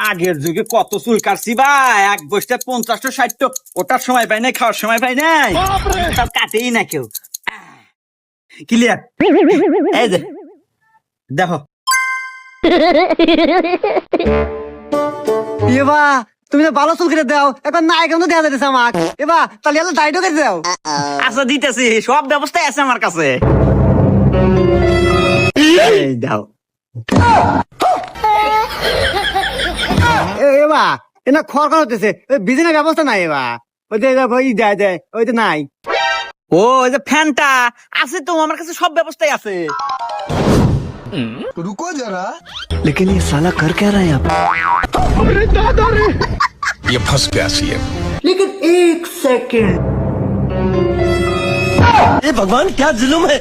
আগের যুগে কত চুল কাটছি ভাই, এক বসতে 50 60, ওটার সময় পাই নাই, খাওয়ার সময় পাই নাই, তার কাটেই না কেউ। ক্লিয়ার? এই যে দেখো। এবা তুমি তো ভালো চুল কেটে দাও, এখন না এখন তো দেওয়া যাচ্ছে আমাক। এবা তাহলে এলো দাড়িও কেটে দাও। আচ্ছা দিতেছি, সব ব্যবস্থাই আছে আমার কাছে। এই দাও। এবা এনা খড় খড় হতেছে, বিজনেস ব্যবস্থা নাই। এবা ওই যে ওই দেয় দেয় ওই তো নাই। ও ওই যে ফ্যানটা আছে তো আমার কাছে, সব ব্যবস্থাই আছে। रुको जरा। लेकिन ये साला कर क्या रहा है यहाँ पे? ये फंस गया सीएम। लेकिन एक सेकंड, भगवान क्या जुल्म है।